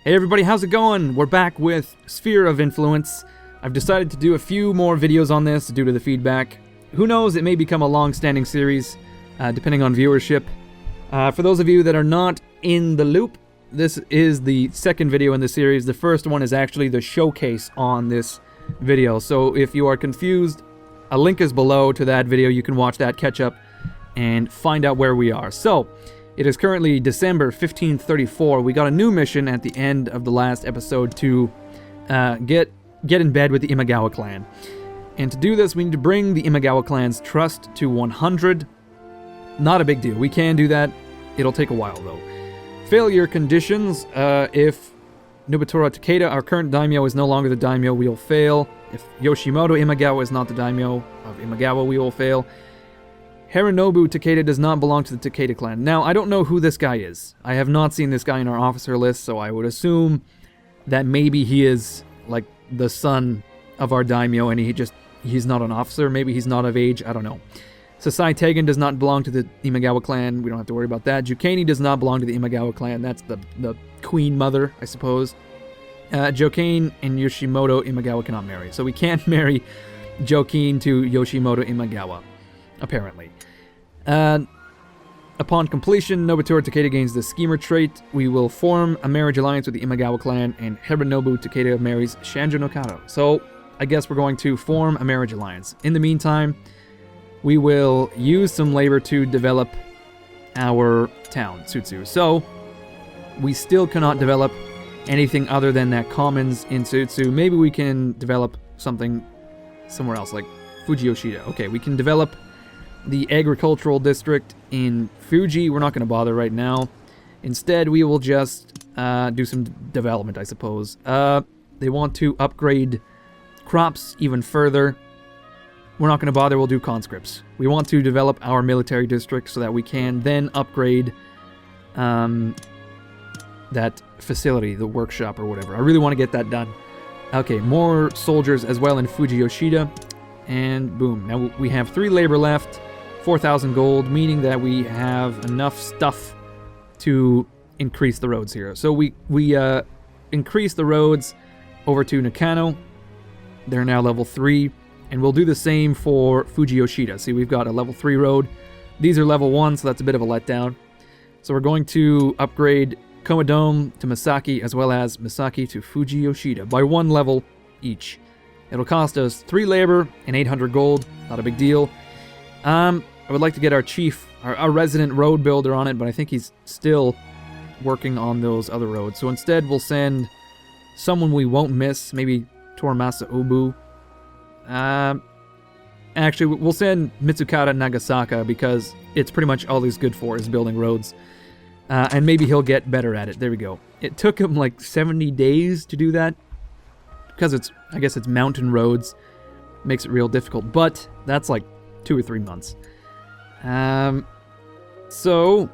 Hey everybody, how's it going? We're back with Sphere of Influence. I've decided to do a few more videos on this due to the feedback. Who knows, it may become a long-standing series, depending on viewership. For those of you that are not in the loop, this is the second video in the series. The first one is actually the showcase on this video. So if you are confused, a link is below to that video. You can watch that, catch up, and find out where we are. So, it is currently December 1534. We got a new mission at the end of the last episode to get in bed with the Imagawa clan. And to do this, we need to bring the Imagawa clan's trust to 100. Not a big deal. We can do that. It'll take a while, though. Failure conditions. If Nobunaga Takeda, our current daimyo, is no longer the daimyo, we will fail. If Yoshimoto Imagawa is not the daimyo of Imagawa, we will fail. Hironobu Takeda does not belong to the Takeda clan. Now, I don't know who this guy is. I have not seen this guy in our officer list, so I would assume that maybe he is, like, the son of our daimyo, and he's not an officer. Maybe he's not of age. I don't know. Sasai Tegan does not belong to the Imagawa clan. We don't have to worry about that. Jukani does not belong to the Imagawa clan. That's the queen mother, I suppose. Jokane and Yoshimoto Imagawa cannot marry. So we can't marry Jokane to Yoshimoto Imagawa, apparently. Upon completion, Nobunaga Takeda gains the schemer trait. We will form a marriage alliance with the Imagawa clan, and Hironobu Takeda marries Shanjo no Kado. So, I guess we're going to form a marriage alliance. In the meantime, we will use some labor to develop our town, Tsutsu. So, we still cannot develop anything other than that commons in Tsutsu. Maybe we can develop something somewhere else, like Fujiyoshida. Okay, we can develop the agricultural district in Fuji. We're not going to bother right now. Instead, we will just do some development, I suppose. They want to upgrade crops even further. We're not going to bother. We'll do conscripts. We want to develop our military district so that we can then upgrade that facility, the workshop or whatever. I really want to get that done. Okay, more soldiers as well in Fujiyoshida. And boom. Now we have 3 labor left. 4,000 gold, meaning that we have enough stuff to increase the roads here. So we increase the roads over to Nakano. They're now level 3. And we'll do the same for Fujiyoshida. See, we've got a level 3 road. These are level 1, so that's a bit of a letdown. So we're going to upgrade Komodome to Misaki, as well as Misaki to Fujiyoshida by 1 level each. It'll cost us 3 labor and 800 gold. Not a big deal. I would like to get our chief, our resident road builder on it, but I think he's still working on those other roads. So instead, we'll send someone we won't miss, maybe Toramasa Obu. Actually, we'll send Mitsukata Nagasaka, because it's pretty much all he's good for is building roads. And maybe he'll get better at it. There we go. It took him like 70 days to do that, because I guess it's mountain roads. Makes it real difficult, but that's like 2 or 3 months. So,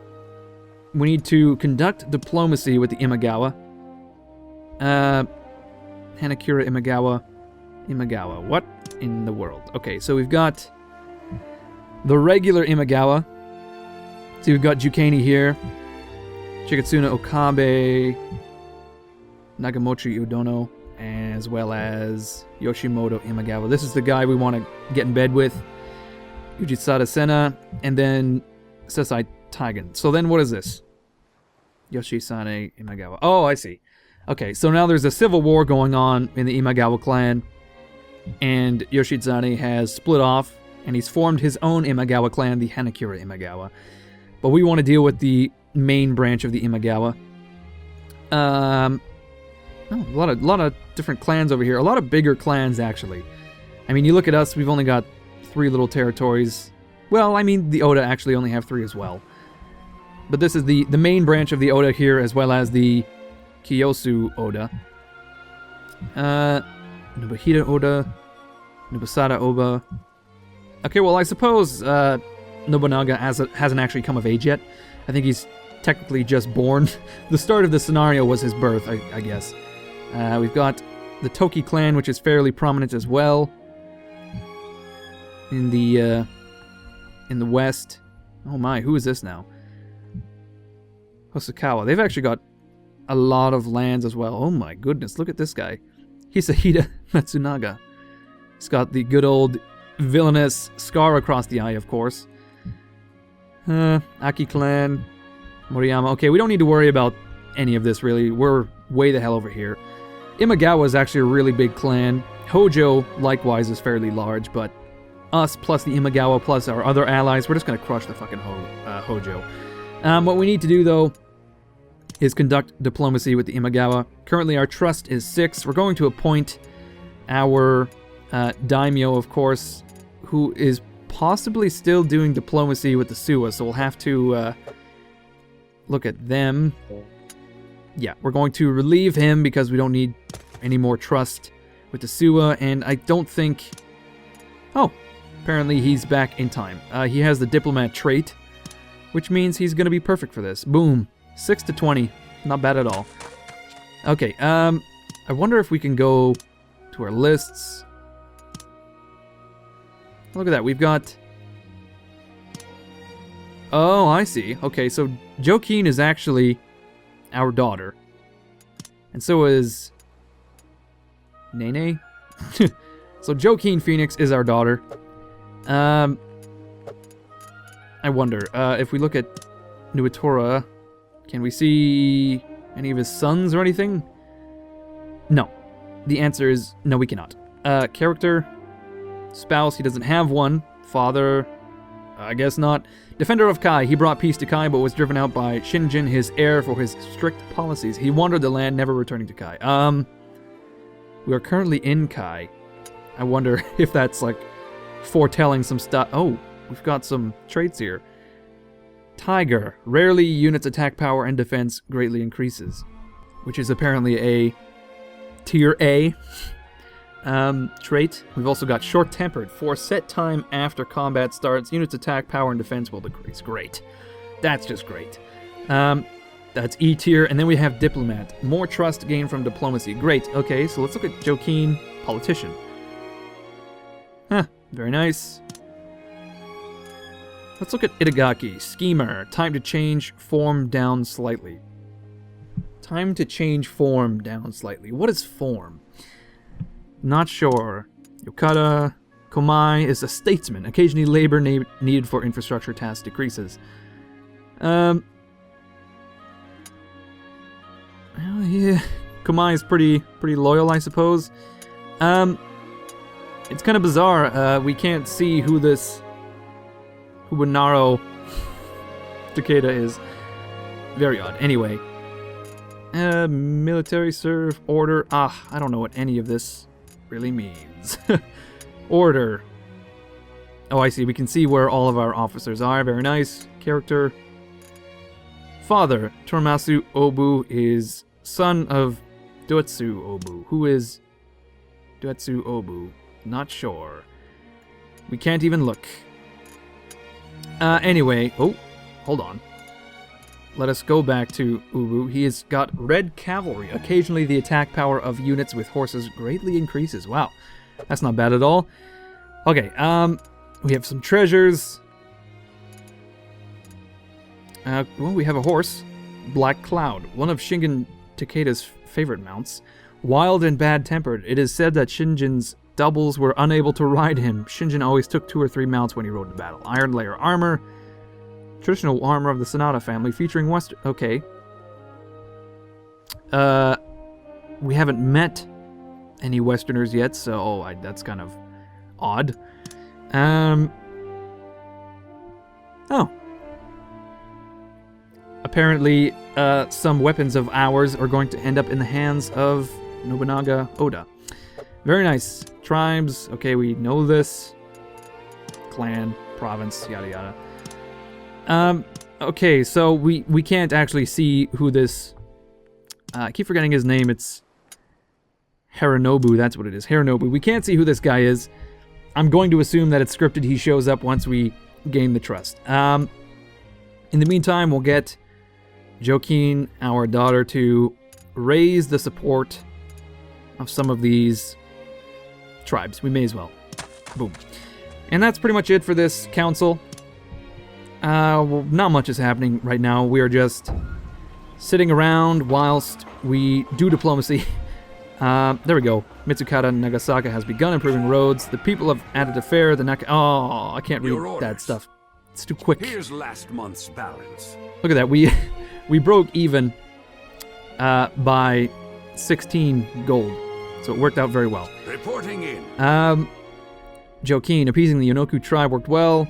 we need to conduct diplomacy with the Imagawa. Hanakura Imagawa. What in the world? Okay, so we've got the regular Imagawa. So we've got Jukani here. Chikatsuna Okabe. Nagamochi Udono. As well as Yoshimoto Imagawa. This is the guy we want to get in bed with. Ujitsada Sena, and then Sasai Taigen. So then what is this? Yoshisane Imagawa. Oh, I see. Okay, so now there's a civil war going on in the Imagawa clan, and Yoshitsane has split off, and he's formed his own Imagawa clan, the Hanakura Imagawa. But we want to deal with the main branch of the Imagawa. A lot of different clans over here. A lot of bigger clans, actually. I mean, you look at us, we've only got 3 little territories. Well, I mean, the Oda actually only have 3 as well. But this is the main branch of the Oda here, as well as the Kiyosu Oda. Nobuhida Oda. Nobusada Oba. Okay, well, I suppose Nobunaga hasn't actually come of age yet. I think he's technically just born. The start of the scenario was his birth, I guess. We've got the Toki clan, which is fairly prominent as well. In the west. Oh my, who is this now? Hosokawa. They've actually got a lot of lands as well. Oh my goodness, look at this guy. Hisahida Matsunaga. He's got the good old villainous scar across the eye, of course. Aki clan, Moriyama. Okay, we don't need to worry about any of this, really. We're way the hell over here. Imagawa is actually a really big clan. Hojo, likewise, is fairly large, but us plus the Imagawa plus our other allies, we're just going to crush the fucking Hojo. What we need to do, though, is conduct diplomacy with the Imagawa. Currently, our trust is 6. We're going to appoint our daimyo, of course, who is possibly still doing diplomacy with the Suwa, so we'll have to look at them. Yeah, we're going to relieve him because we don't need any more trust with the Suwa, and I don't think... Oh, apparently he's back in time. He has the diplomat trait, which means he's going to be perfect for this. Boom. 6 to 20. Not bad at all. Okay, I wonder if we can go to our lists. Look at that, we've got... Oh, I see. Okay, so Jokin is actually our daughter. And so is... Nene? So Jokin Phoenix is our daughter. I wonder, if we look at Nuitora, can we see any of his sons or anything? No. The answer is no, we cannot. Character, spouse, he doesn't have one. Father, I guess not. Defender of Kai, he brought peace to Kai but was driven out by Shinjin, his heir, for his strict policies. He wandered the land, never returning to Kai. We are currently in Kai. I wonder if that's like foretelling some stuff. Oh, we've got some traits here. Tiger, rarely units attack power and defense greatly increases, which is apparently a tier A trait. We've also got short-tempered. For set time after combat starts, units attack power and defense will decrease. Great. That's just great. That's E tier, and then we have diplomat. More trust gained from diplomacy. Great. Okay, so let's look at Jokin, politician. Huh, very nice. Let's look at Itagaki, schemer. Time to change form down slightly. Time to change form down slightly. What is form? Not sure. Yokata Komai is a statesman. Occasionally labor needed for infrastructure tasks decreases. Well, yeah. Komai is pretty loyal, I suppose. It's kind of bizarre. We can't see who this Hubunaro Takeda is. Very odd. Anyway. Military serve, order. I don't know what any of this really means. Order. Oh, I see. We can see where all of our officers are. Very nice. Character. Father. Tormasu Obu is son of Doetsu Obu. Who is Doetsu Obu? Not sure. We can't even look. Anyway. Oh, hold on. Let us go back to Ubu. He has got red cavalry. Occasionally the attack power of units with horses greatly increases. Wow. That's not bad at all. Okay, we have some treasures. Well, we have a horse. Black Cloud. One of Shingen Takeda's favorite mounts. Wild and bad-tempered. It is said that Shinjin's doubles were unable to ride him. Shinjin always took 2 or 3 mounts when he rode to battle. Iron layer armor. Traditional armor of the Sonata family, featuring Western... Okay. We haven't met any Westerners yet, so that's kind of odd. Oh. Apparently, some weapons of ours are going to end up in the hands of Nobunaga Oda. Very nice. Tribes. Okay, we know this. Clan, province, yada yada. Okay, so we can't actually see who this... I keep forgetting his name. It's Harinobu, that's what it is. Harinobu. We can't see who this guy is. I'm going to assume that it's scripted. He shows up once we gain the trust. In the meantime, we'll get Jokin, our daughter, to raise the support of some of these tribes. We may as well. Boom. And that's pretty much it for this council. Well, not much is happening right now. We are just sitting around whilst we do diplomacy. There we go. Mitsukata Nagasaka has begun improving roads. The people have added a fare. Oh, I can't read that stuff. It's too quick. Here's last month's balance. Look at that. We broke even by 16 gold. So it worked out very well. Reporting in. Joaquin, appeasing the Yonoku tribe worked well.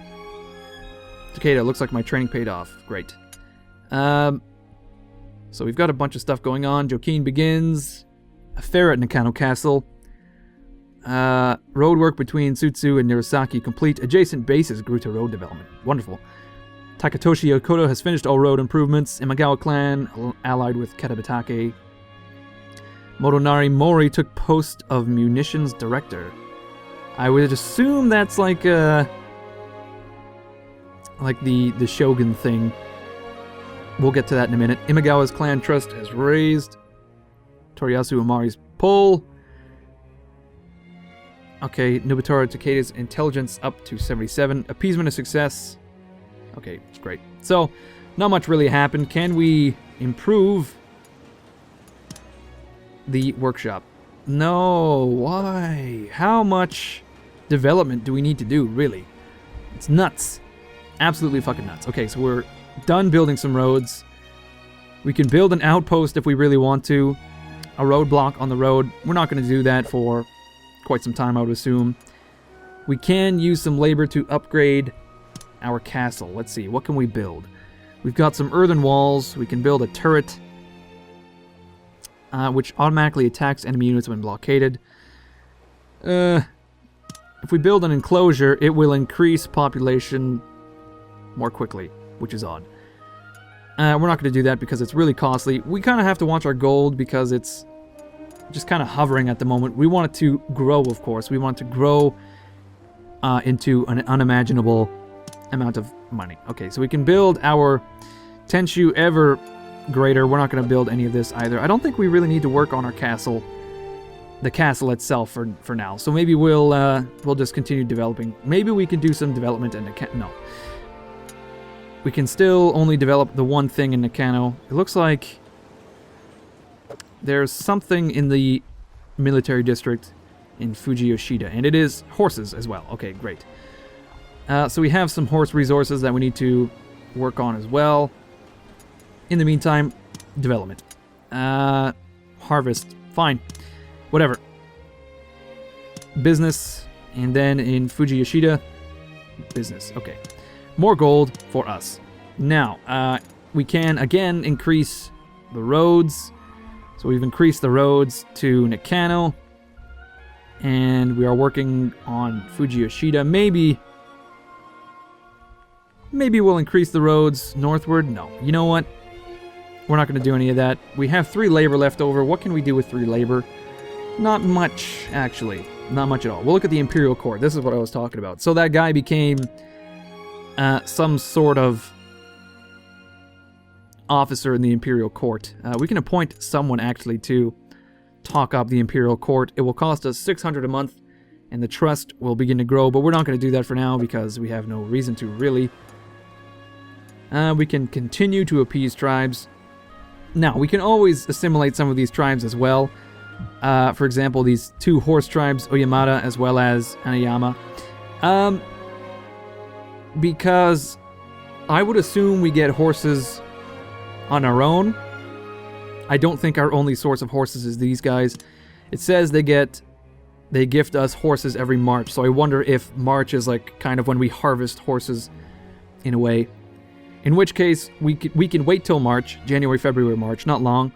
Takeda, looks like my training paid off. Great. So we've got a bunch of stuff going on. Joaquin begins a fair at Nakano Castle. Road work between Sutsu and Nirasaki complete. Adjacent bases grew to road development. Wonderful. Takatoshi Yokota has finished all road improvements. Imagawa clan allied with Ketabatake. Motonari Mori took post of munitions director. I would assume that's like the Shogun thing. We'll get to that in a minute. Imagawa's clan trust has raised. Toriyasu Amari's pull. Okay, Nobutora Takeda's intelligence up to 77. Appeasement a success. Okay, great. So, not much really happened. Can we improve the workshop? No, why? How much development do we need to do, really? It's nuts. Absolutely fucking nuts. Okay, so we're done building some roads. We can build an outpost if we really want to. A roadblock on the road. We're not going to do that for quite some time, I would assume. We can use some labor to upgrade our castle. Let's see, what can we build? We've got some earthen walls. We can build a turret, which automatically attacks enemy units when blockaded. If we build an enclosure, it will increase population more quickly, which is odd. We're not going to do that because it's really costly. We kind of have to watch our gold because it's just kind of hovering at the moment. We want it to grow, of course. We want it to grow into an unimaginable amount of money. Okay, so we can build our Tenshu ever greater. We're not going to build any of this either. I don't think we really need to work on our castle, the castle itself for now. So maybe we'll just continue developing. Maybe we can do some development in Nakano. No. We can still only develop the one thing in Nakano. It looks like there's something in the military district in Fujiyoshida, and it is horses as well. Okay, great. So we have some horse resources that we need to work on as well. In the meantime, development. Harvest. Fine. Whatever. Business. And then in Fujiyoshida, business. Okay. More gold for us. Now, we can, again, increase the roads. So we've increased the roads to Nakano. And we are working on Fujiyoshida. Maybe we'll increase the roads northward. No. You know what? We're not going to do any of that. We have 3 labor left over. What can we do with 3 labor? Not much, actually. Not much at all. We'll look at the Imperial Court. This is what I was talking about. So that guy became some sort of officer in the Imperial Court. We can appoint someone, actually, to talk up the Imperial Court. It will cost us 600 a month, and the trust will begin to grow, but we're not going to do that for now because we have no reason to, really. We can continue to appease tribes. Now, we can always assimilate some of these tribes as well. For example, these 2 horse tribes, Oyamada as well as Anayama. Because I would assume we get horses on our own. I don't think our only source of horses is these guys. It says they gift us horses every March, so I wonder if March is like kind of when we harvest horses in a way. In which case, we can wait till March, January, February, March, not long,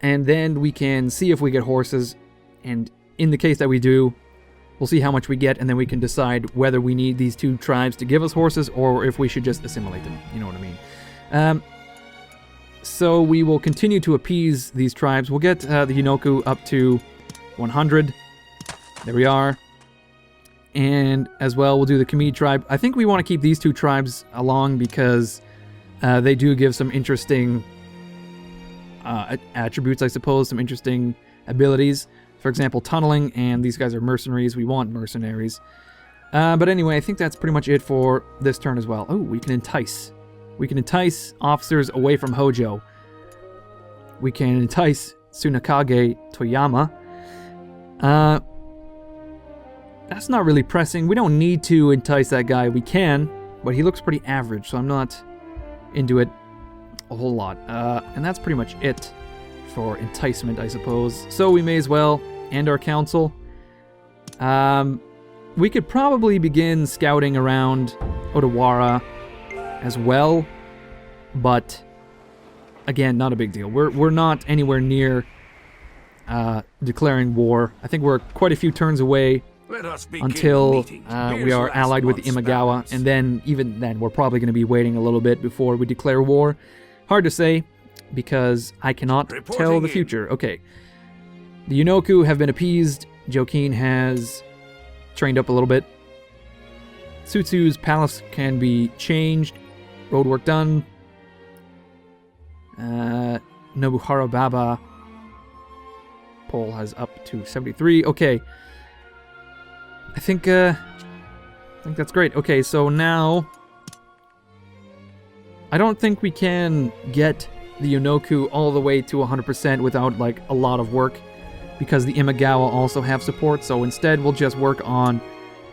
and then we can see if we get horses, and in the case that we do, we'll see how much we get, and then we can decide whether we need these 2 tribes to give us horses, or if we should just assimilate them, you know what I mean. So we will continue to appease these tribes. We'll get the Hinoku up to 100. There we are. And as well, we'll do the Kami tribe. I think we want to keep these 2 tribes along because they do give some interesting attributes, I suppose, some interesting abilities. For example, tunneling, and these guys are mercenaries. We want mercenaries. But anyway, I think that's pretty much it for this turn as well. Oh, we can entice. We can entice officers away from Hojo. we can entice Tsunakage Toyama. That's not really pressing. We don't need to entice that guy. We can, but he looks pretty average, so I'm not into it a whole lot. And that's pretty much it for enticement, I suppose. So we may as well end our council. We could probably begin scouting around Odawara as well, but again, not a big deal. We're not anywhere near declaring war. I think we're quite a few turns away until we are allied with Imagawa, and then even then we're probably going to be waiting a little bit before we declare war. Hard to say, because I cannot tell the future. Okay, the Yunoku have been appeased. Jokin has trained up a little bit. Tsutsu's palace can be changed. Roadwork done. Nobuhara Baba poll has up to 73. Okay. I think that's great. Okay, so now I don't think we can get the Yunoku all the way to 100% without like a lot of work, because the Imagawa also have support. So instead we'll just work on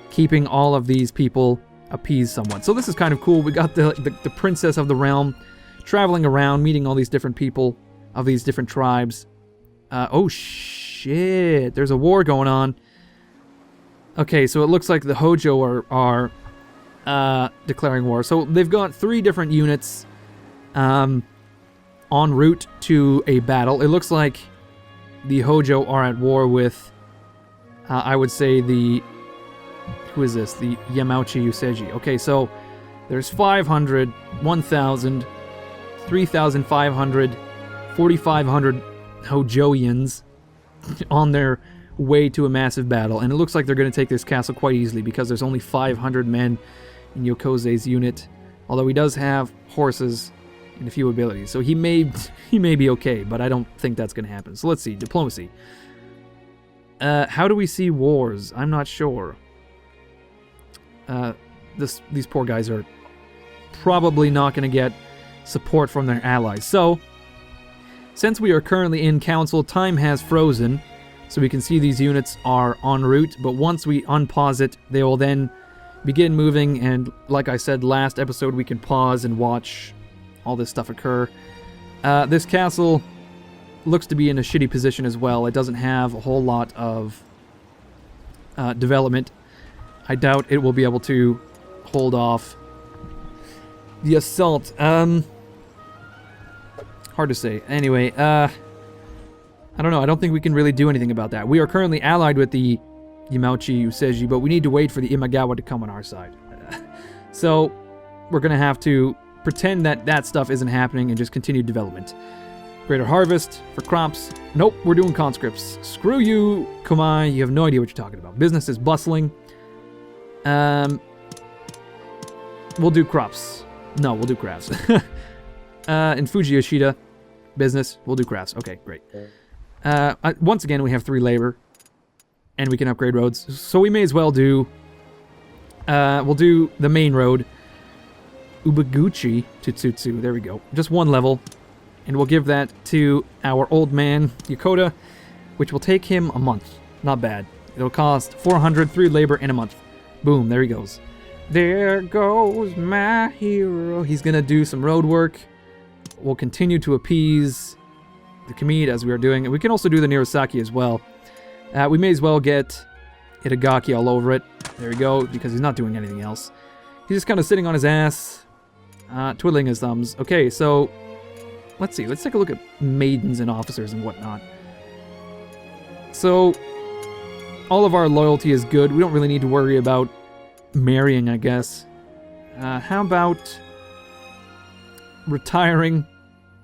keeping all of these people appeased somewhat. So this is kind of cool. We got the princess of the realm traveling around, meeting all these different people of these different tribes. Oh shit, there's a war going on. Okay, so it looks like the Hojo are declaring war. So they've got 3 different units en route to a battle. It looks like the Hojo are at war with, I would say, who is this? The Yamauchi Useji. Okay, so there's 500, 1,000, 3,500, 4,500 Hojoians on their way to a massive battle, and it looks like they're going to take this castle quite easily because there's only 500 men in Yokoze's unit, although he does have horses and a few abilities, so he may be okay, but I don't think that's going to happen. So let's see. Diplomacy. How do we see wars? I'm not sure. These poor guys are probably not going to get support from their allies. So since we are currently in council, time has frozen, so we can see these units are en route, but once we unpause it, they will then begin moving, and like I said last episode, we can pause and watch all this stuff occur. This castle looks to be in a shitty position as well. It doesn't have a whole lot of development. I doubt it will be able to hold off the assault. Hard to say. Anyway, I don't know. I don't think we can really do anything about that. We are currently allied with the Yamauchi Useji, but we need to wait for the Imagawa to come on our side. So we're going to have to pretend that stuff isn't happening and just continue development. Greater harvest for crops. Nope, we're doing conscripts. Screw you, Komai. You have no idea what you're talking about. Business is bustling. We'll do crops. No, we'll do crafts. In Fuji Yoshida, business, we'll do crafts. Okay, great. Once again, we have 3 labor, and we can upgrade roads. So we may as well do, we'll do the main road, Ubaguchi to Tsutsu. There we go. Just 1 level, and we'll give that to our old man, Yokota, which will take him a month. Not bad. It'll cost 400, 3 labor, and a month. Boom, there he goes. There goes my hero. He's gonna do some road work. We'll continue to appease the Kamid as we are doing. And we can also do the Nirosaki as well. We may as well get Itagaki all over it. There we go, because he's not doing anything else. He's just kind of sitting on his ass, twiddling his thumbs. Okay, so let's see. Let's take a look at maidens and officers and whatnot. So all of our loyalty is good. We don't really need to worry about marrying, I guess. How about retiring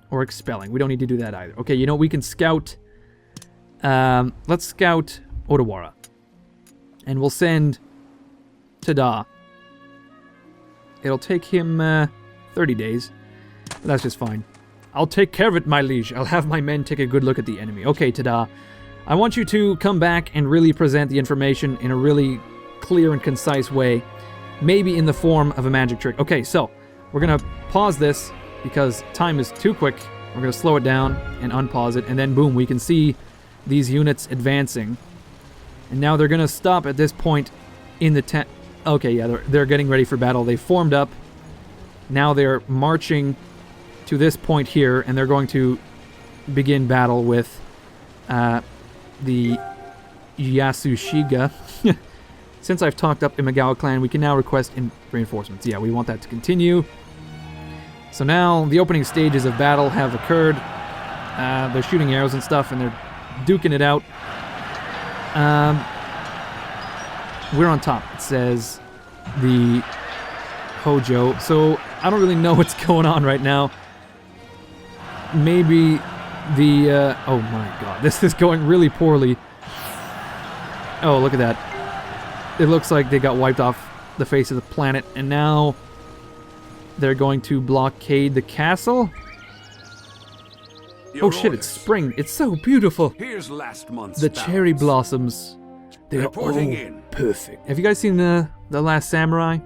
or expelling? We don't need to do that either. Okay, you know, we can scout. Let's scout Odawara. And we'll send Tada. It'll take him 30 days. But that's just fine. I'll take care of it, my liege. I'll have my men take a good look at the enemy. Okay, Tada. I want you to come back and really present the information in a really clear and concise way. Maybe in the form of a magic trick. Okay, so we're going to pause this because time is too quick. We're going to slow it down and unpause it, and then boom, we can see these units advancing. And now they're going to stop at this point in the tent. Okay, yeah, they're getting ready for battle. They formed up. Now they're marching to this point here, and they're going to begin battle with the Yasushiga. Since I've talked up Imagawa clan, we can now request reinforcements. Yeah, we want that to continue. So now the opening stages of battle have occurred. They're shooting arrows and stuff, and they're duking it out. We're on top. It says the Hojo. So I don't really know what's going on right now. Maybe the... oh my god, this is going really poorly. Oh, look at that. It looks like they got wiped off the face of the planet, and now they're going to blockade the castle? Oh shit, it's spring. It's so beautiful. Here's last month's The cherry balance. blossoms. They are all in. perfect. Have you guys seen the Last Samurai?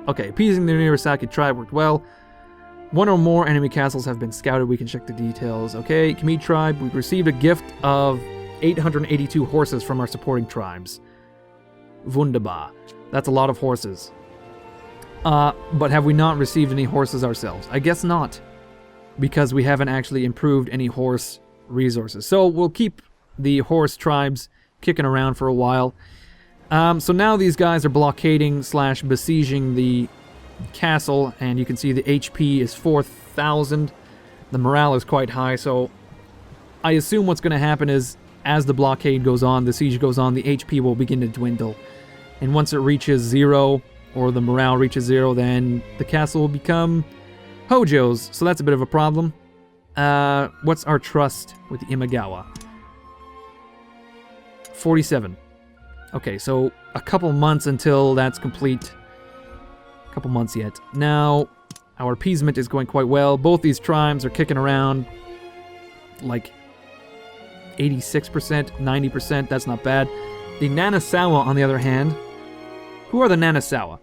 Okay, appeasing the Nirasaki tribe worked well. One or more enemy castles have been scouted. We can check the details. Okay, Kami tribe, we've received a gift of 882 horses from our supporting tribes. Wunderbar. That's a lot of horses. But have we not received any horses ourselves? I guess not, because we haven't actually improved any horse resources. So we'll keep the horse tribes kicking around for a while. So now these guys are blockading / besieging the castle, and you can see the HP is 4,000. The morale is quite high, so I assume what's going to happen is as the blockade goes on, the siege goes on, the HP will begin to dwindle. And once it reaches 0, or the morale reaches 0, then the castle will become Hojo's. So that's a bit of a problem. What's our trust with the Imagawa? 47. Okay, so a couple months until that's complete. A couple months yet. Now, our appeasement is going quite well. Both these tribes are kicking around like 86%, 90%. That's not bad. The Nanasawa, on the other hand, who are the Nanasawa?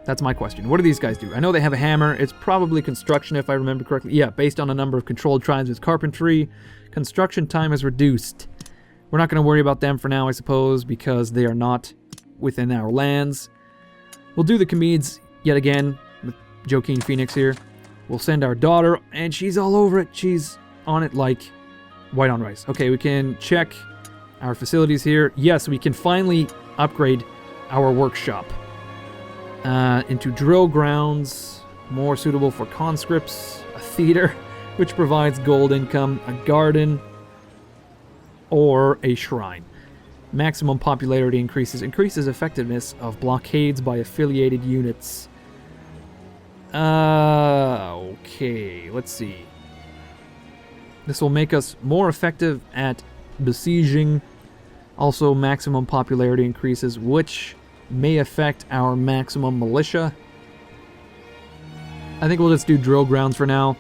That's my question. What do these guys do? I know they have a hammer. It's probably construction, if I remember correctly. Yeah, based on a number of controlled tribes with carpentry, construction time is reduced. We're not going to worry about them for now, I suppose, because they are not within our lands. We'll do the Khmeds yet again with Joaquin Phoenix here. We'll send our daughter, and she's all over it. She's on it like white on rice. Okay, we can check our facilities here. Yes, we can finally upgrade our workshop into drill grounds, more suitable for conscripts, a theater, which provides gold income, a garden, or a shrine. Maximum popularity increases effectiveness of blockades by affiliated units. Okay, let's see. This will make us more effective at besieging. Also, maximum popularity increases, which may affect our maximum militia. I think we'll just do drill grounds for now.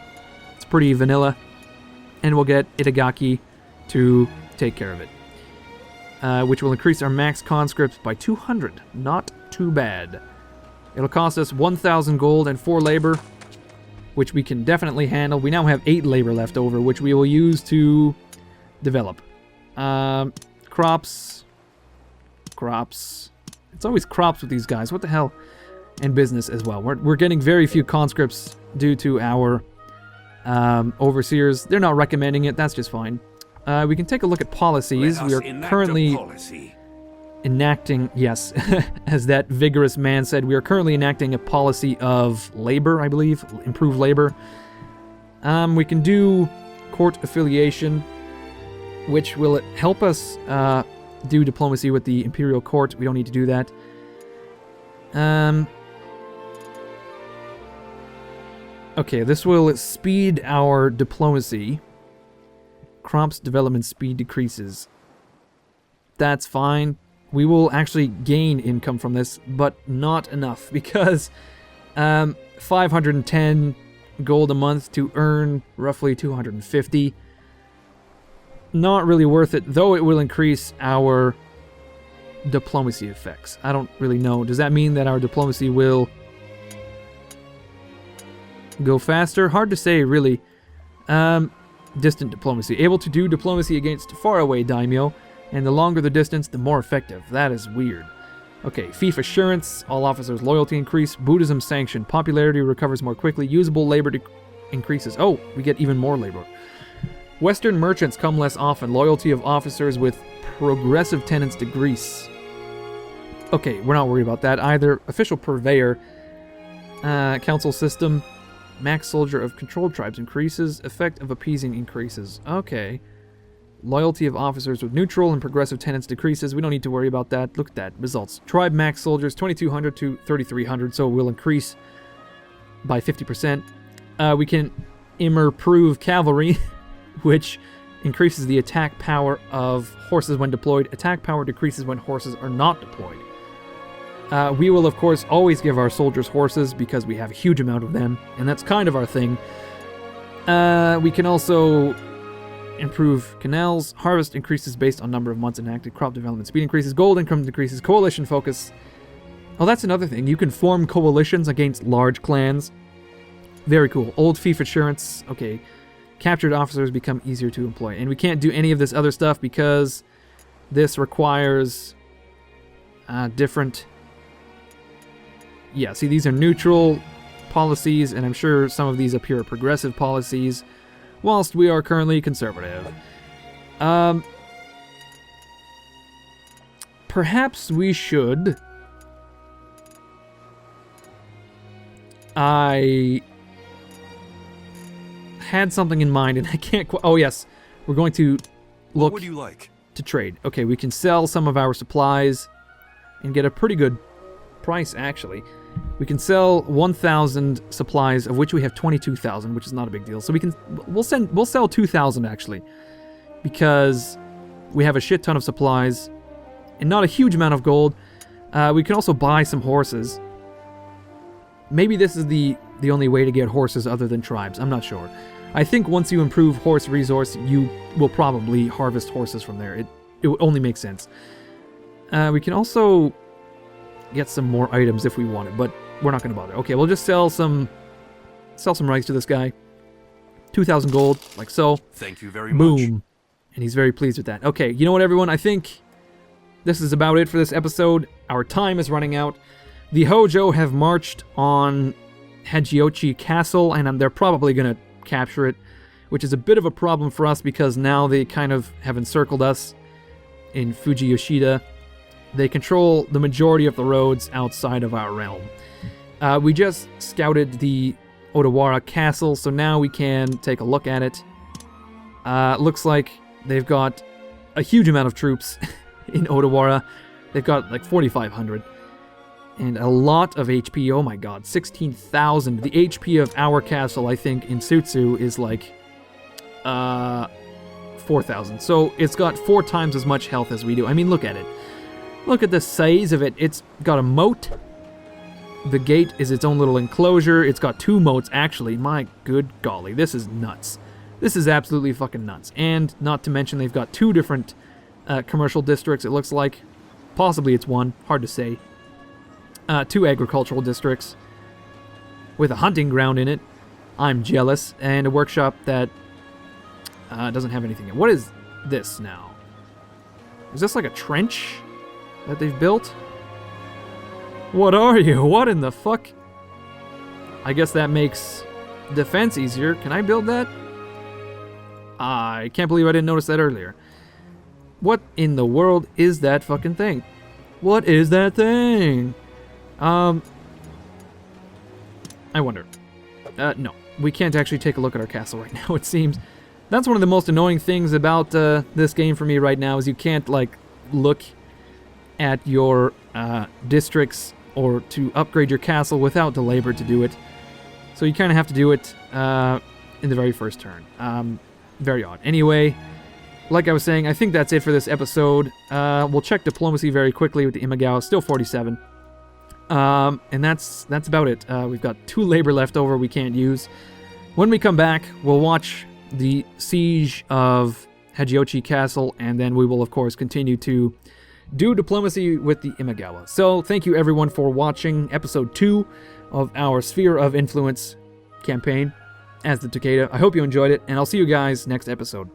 It's pretty vanilla. And we'll get Itagaki to take care of it. Which will increase our max conscripts by 200. Not too bad. It'll cost us 1,000 gold and 4 labor, which we can definitely handle. We now have 8 labor left over, which we will use to develop. Crops. It's always crops with these guys. What the hell? And business as well. We're getting very few conscripts due to our overseers. They're not recommending it. That's just fine. We can take a look at policies. We are currently enacting, yes, as that vigorous man said, we are currently enacting a policy of labor, I believe, improve labor. We can do court affiliation, which will help us do diplomacy with the imperial court. We don't need to do that. Okay, this will speed our diplomacy. Crops development speed decreases. That's fine. We will actually gain income from this, but not enough, because 510 gold a month to earn roughly 250. Not really worth it, though it will increase our diplomacy effects. I don't really know. Does that mean that our diplomacy will go faster? Hard to say, really. Distant diplomacy. Able to do diplomacy against faraway daimyo, and the longer the distance, the more effective. That is weird. Okay, fief assurance. All officers' loyalty increase. Buddhism sanction. Popularity recovers more quickly. Usable labor increases. Oh, we get even more labor. Western merchants come less often. Loyalty of officers with progressive tenants decrease. Okay, we're not worried about that either. Official purveyor. Council system. Max soldier of controlled tribes increases. Effect of appeasing increases. Okay. Loyalty of officers with neutral and progressive tenants decreases. We don't need to worry about that. Look at that. Results. Tribe max soldiers 2,200 to 3,300, so it will increase by 50%. We can improve cavalry, which increases the attack power of horses when deployed. Attack power decreases when horses are not deployed. We will, of course, always give our soldiers horses because we have a huge amount of them, and that's kind of our thing. We can also improve canals. Harvest increases based on number of months enacted. Crop development speed increases. Gold income decreases. Coalition focus. Oh, that's another thing. You can form coalitions against large clans. Very cool. Old fief assurance. Okay. Captured officers become easier to employ. And we can't do any of this other stuff because this requires different... Yeah, see, these are neutral policies, and I'm sure some of these appear progressive policies, whilst we are currently conservative. Perhaps we should... I had something in mind, and I can't quite... Oh, yes. We're going to look What would you like? to trade. Okay, we can sell some of our supplies and get a pretty good price, actually. We can sell 1,000 supplies, of which we have 22,000, which is not a big deal. So we'll sell 2,000 actually, because we have a shit ton of supplies and not a huge amount of gold. We can also buy some horses. Maybe this is the only way to get horses other than tribes. I'm not sure. I think once you improve horse resource, you will probably harvest horses from there. It only makes sense. We can also get some more items if we want it, but we're not going to bother. Okay, we'll just sell some rice to this guy. 2,000 gold, like so. Thank you very much. Boom. And he's very pleased with that. Okay, you know what, everyone? I think this is about it for this episode. Our time is running out. The Hojo have marched on Hajiochi Castle, and they're probably going to capture it, which is a bit of a problem for us because now they kind of have encircled us in Fuji Yoshida. They control the majority of the roads outside of our realm. We just scouted the Odawara Castle, so now we can take a look at it. Looks like they've got a huge amount of troops in Odawara. They've got like 4,500. And a lot of HP. Oh my god, 16,000. The HP of our castle, I think, in Sutsu is like 4,000. So it's got 4 times as much health as we do. I mean, look at it. Look at the size of it. It's got a moat. The gate is its own little enclosure. It's got 2 moats, actually. My good golly, this is nuts. This is absolutely fucking nuts. And not to mention they've got 2 different commercial districts, it looks like. Possibly it's 1. Hard to say. 2 agricultural districts with a hunting ground in it. I'm jealous. And a workshop that doesn't have anything in it. What is this now? Is this like a trench that they've built? What are you? What in the fuck? I guess that makes defense easier. Can I build that? I can't believe I didn't notice that earlier. What in the world is that fucking thing? What is that thing? I wonder. No. We can't actually take a look at our castle right now, it seems. That's one of the most annoying things about this game for me right now, is you can't, like, look at your districts or to upgrade your castle without the labor to do it. So you kind of have to do it in the very first turn. Very odd. Anyway, like I was saying, I think that's it for this episode. We'll check diplomacy very quickly with the Imagawa. Still 47. And that's about it. We've got 2 labor left over we can't use. When we come back, we'll watch the siege of Hajiochi Castle, and then we will, of course, continue to do diplomacy with the Imagawa. So, thank you everyone for watching episode 2 of our Sphere of Influence campaign. as the Takeda. I hope you enjoyed it, and I'll see you guys next episode.